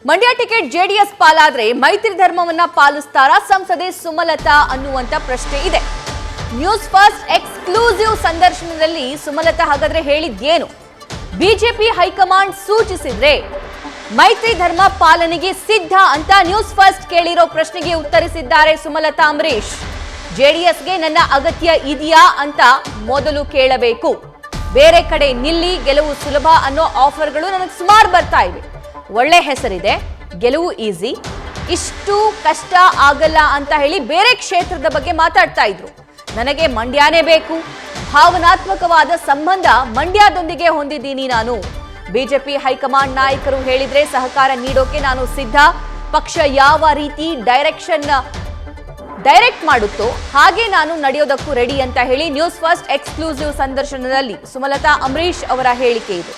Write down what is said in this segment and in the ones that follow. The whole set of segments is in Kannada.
ಮಂಡ್ಯ ಟಿಕೆಟ್ ಜೆಡಿಎಸ್ ಪಾಲಾದ್ರೆ ಮೈತ್ರಿ ಧರ್ಮವನ್ನ ಪಾಲಿಸ್ತಾರಾ ಸಂಸದೆ ಸುಮಲತಾ ಅನ್ನುವಂತ ಪ್ರಶ್ನೆ ಇದೆ. ನ್ಯೂಸ್ ಫಸ್ಟ್ ಎಕ್ಸ್ಕ್ಲೂಸಿವ್ ಸಂದರ್ಶನದಲ್ಲಿ ಸುಮಲತಾ ಹಾಗಾದ್ರೆ ಹೇಳಿದ್ದೇನು? ಬಿಜೆಪಿ ಹೈಕಮಾಂಡ್ ಸೂಚಿಸಿದ್ರೆ ಮೈತ್ರಿ ಧರ್ಮ ಪಾಲನೆಗೆ ಸಿದ್ಧ ಅಂತ ನ್ಯೂಸ್ ಫಸ್ಟ್ ಕೇಳಿರೋ ಪ್ರಶ್ನೆಗೆ ಉತ್ತರಿಸಿದ್ದಾರೆ ಸುಮಲತಾ ಅಂಬರೀಶ್. ಜೆಡಿಎಸ್ಗೆ ನನ್ನ ಅಗತ್ಯ ಇದೆಯಾ ಅಂತ ಮೊದಲು ಕೇಳಬೇಕು. ಬೇರೆ ಕಡೆ ನಿಲ್ಲಿ, ಗೆಲುವು ಸುಲಭ ಅನ್ನೋ ಆಫರ್ಗಳು ನನಗೆ ಸುಮಾರು ಬರ್ತಾ ಇವೆ. ಒಳ್ಳೆ ಹೆಸರಿದೆ, ಗೆಲುವು ಈಸಿ, ಇಷ್ಟು ಕಷ್ಟ ಆಗಲ್ಲ ಅಂತ ಹೇಳಿ ಬೇರೆ ಕ್ಷೇತ್ರದ ಬಗ್ಗೆ ಮಾತಾಡ್ತಾ ಇದ್ರು. ನನಗೆ ಮಂಡ್ಯನೇ ಬೇಕು, ಭಾವನಾತ್ಮಕವಾದ ಸಂಬಂಧ ಮಂಡ್ಯದೊಂದಿಗೆ ಹೊಂದಿದ್ದೀನಿ ನಾನು. ಬಿಜೆಪಿ ಹೈಕಮಾಂಡ್ ನಾಯಕರು ಹೇಳಿದ್ರೆ ಸಹಕಾರ ನೀಡೋಕೆ ನಾನು ಸಿದ್ಧ. ಪಕ್ಷ ಯಾವ ರೀತಿ ಡೈರೆಕ್ಟ್ ಮಾಡುತ್ತೋ ಹಾಗೆ ನಾನು ನಡೆಯೋದಕ್ಕೂ ರೆಡಿ ಅಂತ ಹೇಳಿ ನ್ಯೂಸ್ ಫಸ್ಟ್ ಎಕ್ಸ್ಕ್ಲೂಸಿವ್ ಸಂದರ್ಶನದಲ್ಲಿ ಸುಮಲತಾ ಅಂಬರೀಶ್ ಅವರ ಹೇಳಿಕೆ ಇದೆ.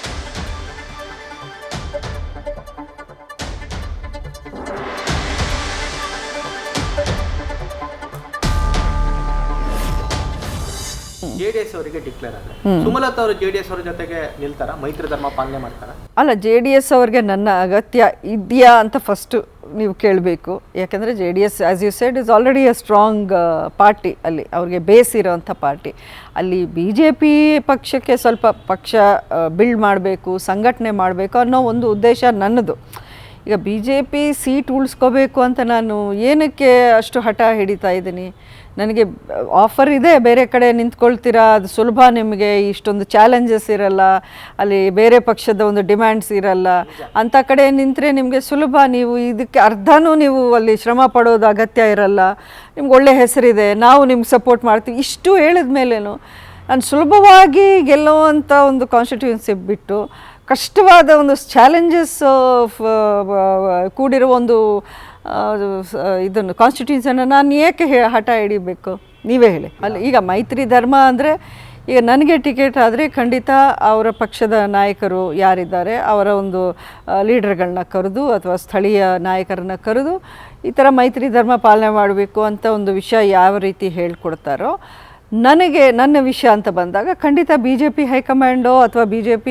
ಜೆಡಿಎಸ್ ಅವರಿಗೆ ಡಿಕ್ಲೇರ್ ಆದ್ರೆ ಸುಮಲತಾ ಅವರು ಜೆಡಿಎಸ್ ಅವರ ಜೊತೆಗೆ ನಿಲ್ತಾರ, ಮೈತ್ರಿ ಧರ್ಮ ಪಾಲನೆ ಮಾಡ್ತಾರ? ಅಲ್ಲ, ಜೆಡಿಎಸ್ ಅವ್ರಿಗೆ ನನ್ನ ಅಗತ್ಯ ಇದೆಯಾ ಅಂತ ಫಸ್ಟ್ ನೀವು ಕೇಳಬೇಕು. ಯಾಕಂದರೆ JDS as you said is already a strong party. ಅಲ್ಲಿ ಅವ್ರಿಗೆ ಬೇಸ್ ಇರೋವಂಥ ಪಾರ್ಟಿ. ಅಲ್ಲಿ BJP ಪಕ್ಷಕ್ಕೆ ಸ್ವಲ್ಪ ಪಕ್ಷ ಬಿಲ್ಡ್ ಮಾಡಬೇಕು, ಸಂಘಟನೆ ಮಾಡಬೇಕು ಅನ್ನೋ ಒಂದು ಉದ್ದೇಶ ನನ್ನದು. ಈಗ BJP ಸೀಟ್ ಉಳಿಸ್ಕೋಬೇಕು ಅಂತ ನಾನು ಏನಕ್ಕೆ ಅಷ್ಟು ಹಠ ಹಿಡಿತಾ ಇದ್ದೀನಿ? ನನಗೆ ಆಫರ್ ಇದೆ, ಬೇರೆ ಕಡೆ ನಿಂತ್ಕೊಳ್ತೀರಾ, ಅದು ಸುಲಭ, ನಿಮಗೆ ಇಷ್ಟೊಂದು ಚಾಲೆಂಜಸ್ ಇರಲ್ಲ, ಅಲ್ಲಿ ಬೇರೆ ಪಕ್ಷದ ಒಂದು ಡಿಮ್ಯಾಂಡ್ಸ್ ಇರಲ್ಲ, ಅಂಥ ಕಡೆ ನಿಂತರೆ ನಿಮಗೆ ಸುಲಭ, ನೀವು ಇದಕ್ಕೆ ಅರ್ಧನೂ ನೀವು ಅಲ್ಲಿ ಶ್ರಮ ಪಡೋದು ಅಗತ್ಯ ಇರಲ್ಲ, ನಿಮ್ಗೆ ಒಳ್ಳೆ ಹೆಸರಿದೆ, ನಾವು ನಿಮ್ಗೆ ಸಪೋರ್ಟ್ ಮಾಡ್ತೀವಿ. ಇಷ್ಟು ಹೇಳಿದ ಮೇಲೇನು ನಾನು ಸುಲಭವಾಗಿ ಗೆಲ್ಲುವಂಥ ಒಂದು ಕಾನ್ಸ್ಟಿಟ್ಯೂನ್ಸಿ ಬಿಟ್ಟು ಕಷ್ಟವಾದ ಒಂದು ಚಾಲೆಂಜಸ್ ಕೂಡಿರೋ ಒಂದು ಇದನ್ನು ಕಾನ್ಸ್ಟಿಟ್ಯೂನ್ಸಿಯನ್ನು ನಾನು ಏಕೆ ಹಠ ಹಿಡಿಬೇಕು? ನೀವೇ ಹೇಳಿ. ಅಲ್ಲಿ ಈಗ ಮೈತ್ರಿ ಧರ್ಮ ಅಂದರೆ ಈಗ ನನಗೆ ಟಿಕೆಟ್ ಆದರೆ ಖಂಡಿತ ಅವರ ಪಕ್ಷದ ನಾಯಕರು ಯಾರಿದ್ದಾರೆ ಅವರ ಒಂದು ಲೀಡರ್ಗಳನ್ನ ಕರೆದು ಅಥವಾ ಸ್ಥಳೀಯ ನಾಯಕರನ್ನ ಕರೆದು ಈ ಥರ ಮೈತ್ರಿ ಧರ್ಮ ಪಾಲನೆ ಮಾಡಬೇಕು ಅಂತ ಒಂದು ವಿಷಯ ಯಾವ ರೀತಿ ಹೇಳ್ಕೊಡ್ತಾರೋ, ನನಗೆ ನನ್ನ ವಿಷಯ ಅಂತ ಬಂದಾಗ ಖಂಡಿತ BJP ಹೈಕಮಾಂಡೋ ಅಥವಾ BJP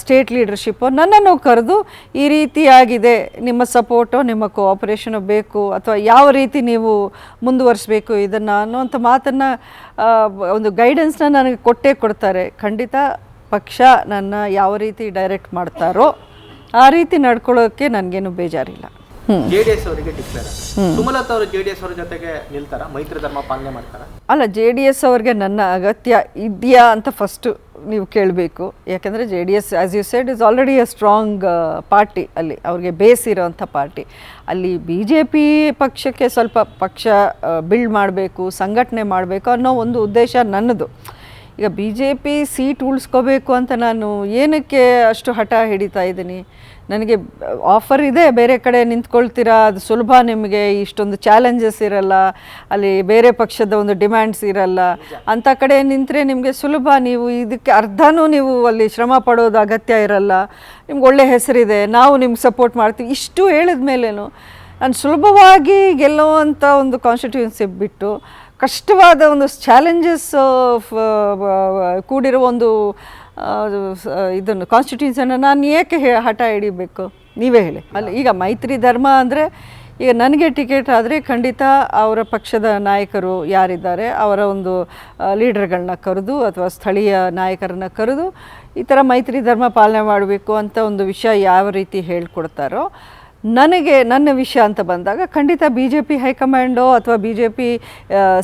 ಸ್ಟೇಟ್ ಲೀಡರ್ಶಿಪ್ಪೋ ನನ್ನನ್ನು ಕರೆದು ಈ ರೀತಿಯಾಗಿದೆ, ನಿಮ್ಮ ಸಪೋರ್ಟೋ ನಿಮ್ಮ ಕೋಆಪರೇಷನೋ ಬೇಕು ಅಥವಾ ಯಾವ ರೀತಿ ನೀವು ಮುಂದುವರಿಸಬೇಕು ಇದನ್ನು ಅನ್ನೋಂಥ ಮಾತನ್ನು ಒಂದು ಗೈಡೆನ್ಸ್ನ ನನಗೆ ಕೊಟ್ಟೇ ಕೊಡ್ತಾರೆ. ಖಂಡಿತ ಪಕ್ಷ ನನ್ನ ಯಾವ ರೀತಿ ಡೈರೆಕ್ಟ್ ಮಾಡ್ತಾರೋ ಆ ರೀತಿ ನಡ್ಕೊಳ್ಳೋಕ್ಕೆ ನನಗೇನು ಬೇಜಾರಿಲ್ಲ. ಜೆಡಿಎಸ್ ಅವರಿಗೆ ಡಿಕ್ಲೇರ್ ಆದ್ರೆ ಸುಮಲತಾ ಅವರು ಜೆಡಿಎಸ್ ಅವರ ಜೊತೆಗೆ ನಿಲ್ತಾರ, ಮೈತ್ರಿ ಧರ್ಮ ಪಾಲನೆ ಮಾಡ್ತಾರ? ಅಲ್ಲ, JDS ಅವ್ರಿಗೆ ನನ್ನ ಅಗತ್ಯ ಇದೆಯಾ ಅಂತ ಫಸ್ಟು ನೀವು ಕೇಳಬೇಕು. ಯಾಕಂದರೆ JDS as you said is already a strong party. ಅಲ್ಲಿ ಅವ್ರಿಗೆ ಬೇಸ್ ಇರೋವಂಥ ಪಾರ್ಟಿ. ಅಲ್ಲಿ BJP ಪಕ್ಷಕ್ಕೆ ಸ್ವಲ್ಪ ಪಕ್ಷ ಬಿಲ್ಡ್ ಮಾಡಬೇಕು, ಸಂಘಟನೆ ಮಾಡಬೇಕು ಅನ್ನೋ ಒಂದು ಉದ್ದೇಶ ನನ್ನದು. ಈಗ BJP ಸೀಟ್ ಉಳಿಸ್ಕೋಬೇಕು ಅಂತ ನಾನು ಏನಕ್ಕೆ ಅಷ್ಟು ಹಠ ಹಿಡಿತಾ ಇದ್ದೀನಿ? ನನಗೆ ಆಫರ್ ಇದೆ, ಬೇರೆ ಕಡೆ ನಿಂತ್ಕೊಳ್ತೀರಾ, ಅದು ಸುಲಭ, ನಿಮಗೆ ಇಷ್ಟೊಂದು ಚಾಲೆಂಜಸ್ ಇರಲ್ಲ, ಅಲ್ಲಿ ಬೇರೆ ಪಕ್ಷದ ಒಂದು ಡಿಮ್ಯಾಂಡ್ಸ್ ಇರಲ್ಲ, ಅಂಥ ಕಡೆ ನಿಂತರೆ ನಿಮಗೆ ಸುಲಭ, ನೀವು ಇದಕ್ಕೆ ಅರ್ಧನೂ ನೀವು ಅಲ್ಲಿ ಶ್ರಮ ಪಡೋದು ಅಗತ್ಯ ಇರಲ್ಲ, ನಿಮ್ಗೆ ಒಳ್ಳೆ ಹೆಸರಿದೆ, ನಾವು ನಿಮ್ಗೆ ಸಪೋರ್ಟ್ ಮಾಡ್ತೀವಿ. ಇಷ್ಟು ಹೇಳಿದ ಮೇಲೇನು ನಾನು ಸುಲಭವಾಗಿ ಗೆಲ್ಲುವಂಥ ಒಂದು ಕಾನ್ಸ್ಟಿಟ್ಯೂನ್ಸಿ ಬಿಟ್ಟು ಕಷ್ಟವಾದ ಒಂದು ಚಾಲೆಂಜಸ್ ಕೂಡಿರೋ ಒಂದು ಇದನ್ನು ಕಾನ್ಸ್ಟಿಟ್ಯೂನ್ಸಿಯನ್ನು ನಾನು ಏಕೆ ಹಠ ಹಿಡಿಬೇಕು? ನೀವೇ ಹೇಳಿ. ಅಲ್ಲಿ ಈಗ ಮೈತ್ರಿ ಧರ್ಮ ಅಂದರೆ ಈಗ ನನಗೆ ಟಿಕೆಟ್ ಆದರೆ ಖಂಡಿತ ಅವರ ಪಕ್ಷದ ನಾಯಕರು ಯಾರಿದ್ದಾರೆ ಅವರ ಒಂದು ಲೀಡರ್ಗಳನ್ನ ಕರೆದು ಅಥವಾ ಸ್ಥಳೀಯ ನಾಯಕರನ್ನ ಕರೆದು ಈ ಥರ ಮೈತ್ರಿ ಧರ್ಮ ಪಾಲನೆ ಮಾಡಬೇಕು ಅಂತ ಒಂದು ವಿಷಯ ಯಾವ ರೀತಿ ಹೇಳ್ಕೊಡ್ತಾರೋ, ನನಗೆ ನನ್ನ ವಿಷಯ ಅಂತ ಬಂದಾಗ ಖಂಡಿತ BJP ಹೈಕಮಾಂಡೋ ಅಥವಾ BJP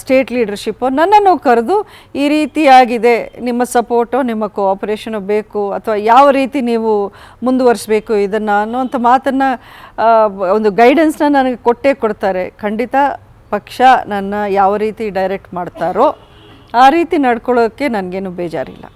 ಸ್ಟೇಟ್ ಲೀಡರ್ಶಿಪ್ಪೋ ನನ್ನನ್ನು ಕರೆದು ಈ ರೀತಿಯಾಗಿದೆ, ನಿಮ್ಮ ಸಪೋರ್ಟೋ ನಿಮ್ಮ ಕೋಆಪರೇಷನೋ ಬೇಕು ಅಥವಾ ಯಾವ ರೀತಿ ನೀವು ಮುಂದುವರಿಸಬೇಕು ಇದನ್ನು ಅನ್ನೋಂಥ ಮಾತನ್ನು ಒಂದು ಗೈಡೆನ್ಸ್ನ ನನಗೆ ಕೊಟ್ಟೇ ಕೊಡ್ತಾರೆ. ಖಂಡಿತ ಪಕ್ಷ ನನ್ನ ಯಾವ ರೀತಿ ಡೈರೆಕ್ಟ್ ಮಾಡ್ತಾರೋ ಆ ರೀತಿ ನಡ್ಕೊಳ್ಳೋಕ್ಕೆ ನನಗೇನು ಬೇಜಾರಿಲ್ಲ.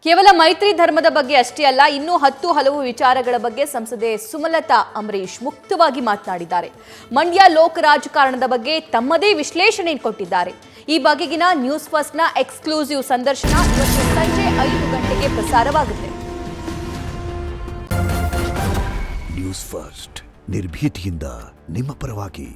ಕೇವಲ ಮೈತ್ರಿ ಧರ್ಮದ ಬಗ್ಗೆ ಅಷ್ಟೇ ಅಲ್ಲ, ಇನ್ನೂ ಹಲವು ವಿಚಾರಗಳ ಬಗ್ಗೆ ಸಂಸದೆ ಸುಮಲತಾ ಅಂಬರೀಶ್ ಮುಕ್ತವಾಗಿ ಮಾತನಾಡಿದ್ದಾರೆ. ಮಂಡ್ಯ ಲೋಕ ರಾಜಕಾರಣದ ಬಗ್ಗೆ ತಮ್ಮದೇ ವಿಶ್ಲೇಷಣೆ ಕೊಟ್ಟಿದ್ದಾರೆ. ಈ ಬಗೆಗಿನ ನ್ಯೂಸ್ ಫಸ್ಟ್ನ ಎಕ್ಸ್ಕ್ಲೂಸಿವ್ ಸಂದರ್ಶನ ಇವತ್ತು ಸಂಜೆ 5 ಗಂಟೆಗೆ ಪ್ರಸಾರವಾಗುತ್ತೆ. ನ್ಯೂಸ್ ಫಸ್ಟ್ ನಿರ್ಭೀತಿಯಿಂದ ನಿಮ್ಮ ಪರವಾಗಿ.